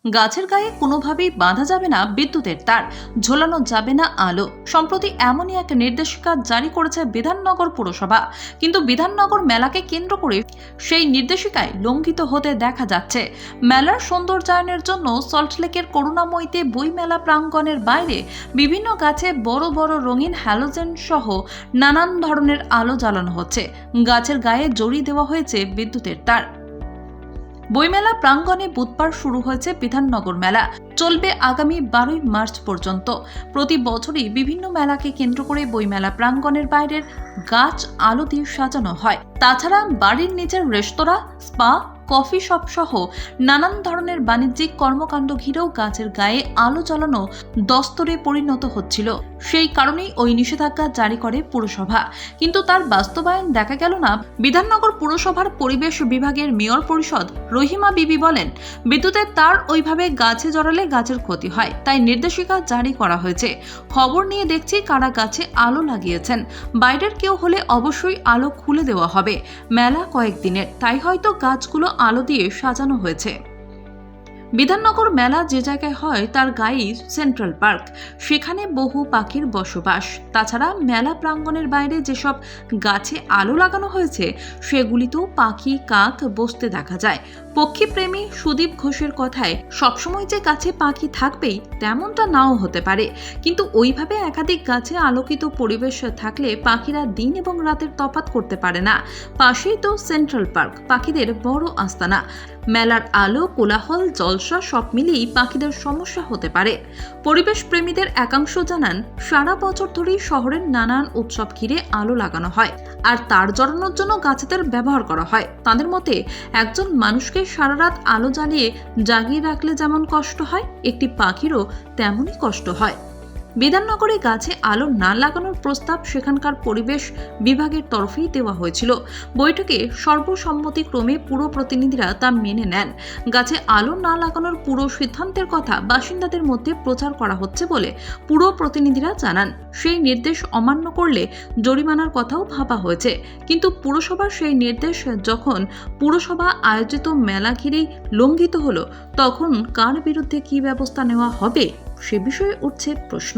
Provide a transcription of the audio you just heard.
গাছের গায়ে কোনোভাবেই বাঁধা যাবে না বিদ্যুতের তার, ঝোলানো যাবে না আলো। সম্প্রতি এমনই এক নির্দেশিকা জারি করেছে বিধাননগর পুরসভা। কিন্তু বিধাননগর মেলাকে কেন্দ্র করে সেই নির্দেশিকায় লঙ্ঘিত হতে দেখা যাচ্ছে। মেলার সৌন্দর্যায়নের জন্য সল্টলেকের করুণাময়ীতে বইমেলা প্রাঙ্গণের বাইরে বিভিন্ন গাছে বড় বড় রঙিন হ্যালোজেন সহ নানান ধরনের আলো জ্বালানো হচ্ছে। গাছের গায়ে জড়িয়ে দেওয়া হয়েছে বিদ্যুতের তার। বইমেলা প্রাঙ্গণে বুধবার শুরু হয়েছে বিধাননগর মেলা, চলবে আগামী 12 মার্চ পর্যন্ত। প্রতি বছরই বিভিন্ন মেলাকে কেন্দ্র করে বইমেলা প্রাঙ্গণের বাইরের গাছ আলো দিয়ে সাজানো হয়। তাছাড়া বাড়ির নিচের রেস্তোরাঁ, স্পা, কফি শপ সহ নানান ধরনের বাণিজ্যিক কর্মকাণ্ড ঘিরেও গাছের গায়ে আলো জ্বালানো দস্তরে পরিণত হচ্ছিল। সেই কারণেই ওই নিষেধাজ্ঞা জারি করে পুরসভা। কিন্তু তার বাস্তবায়ন দেখা গেল না। বিধাননগর পুরসভার পরিবেশ বিভাগের মেয়র পরিষদ রহিমা বিবি বলেন, বিদ্যুতের তার ওইভাবে গাছে জড়ালে গাছের ক্ষতি হয়, তাই নির্দেশিকা জারি করা হয়েছে। খবর নিয়ে দেখছি কারা গাছে আলো লাগিয়েছেন। বাইরের কেউ হলে অবশ্যই আলো খুলে দেওয়া হবে। মেলা কয়েকদিনের, তাই হয়তো গাছগুলো আলো দিয়ে সাজানো হয়েছে। বিধাননগর মেলা যে জায়গায় হয় তার গায়েই সেন্ট্রাল পার্ক, সেখানে বহু পাখির বসবাস। তাছাড়া মেলা প্রাঙ্গণের বাইরে যেসব গাছে আলো লাগানো হয়েছে সেগুলিতেও পাখি, কাক বসতে দেখা যায়। পক্ষীপ্রেমী সুদীপ ঘোষের কথায় সবসময় যে গাছে পাখি থাকবেই তেমনটা নাও হতে পারে, কিন্তু ওইভাবে একাধিক গাছে আলোকিত পরিবেশ থাকলে পাখিরা দিন এবং রাতের তফাৎ করতে পারে না। পাশেই তো সেন্ট্রাল পার্ক, পাখিদের বড় আস্তানা। মেলার আলো, কোলাহল, জলসা সব মিলিয়েই পাখিদের সমস্যা হতে পারে। পরিবেশ প্রেমীদের একাংশ জানান, সারা বছর ধরেই শহরের নানান উৎসব ঘিরে আলো লাগানো হয় আর তার জড়ানোর জন্য গাছেদের ব্যবহার করা হয়। তাদের মতে একজন মানুষকে সারা রাত আলো জ্বালিয়ে জাগিয়ে রাখলে যেমন কষ্ট হয়, একটি পাখিরও তেমনই কষ্ট হয়। বিধাননগরে গাছে আলো না লাগানোর প্রস্তাব সেখানকার পরিবেশ বিভাগের তরফেই দেওয়া হয়েছিল। বৈঠকে সর্বসম্মতিক্রমে পুরো প্রতিনিধিরা তা মেনে নেন। গাছে আলো না লাগানোর পুরো সিদ্ধান্তের কথা বাসিন্দাদের মধ্যে প্রচার করা হচ্ছে বলে পুরো প্রতিনিধিরা জানান। সেই নির্দেশ অমান্য করলে জরিমানার কথাও ভাবা হয়েছে। কিন্তু পুরসভার সেই নির্দেশ যখন পুরসভা আয়োজিত মেলা ঘিরেই লঙ্ঘিত হলো, তখন কার বিরুদ্ধে কী ব্যবস্থা নেওয়া হবে সে বিষয়ে উঠছে প্রশ্ন।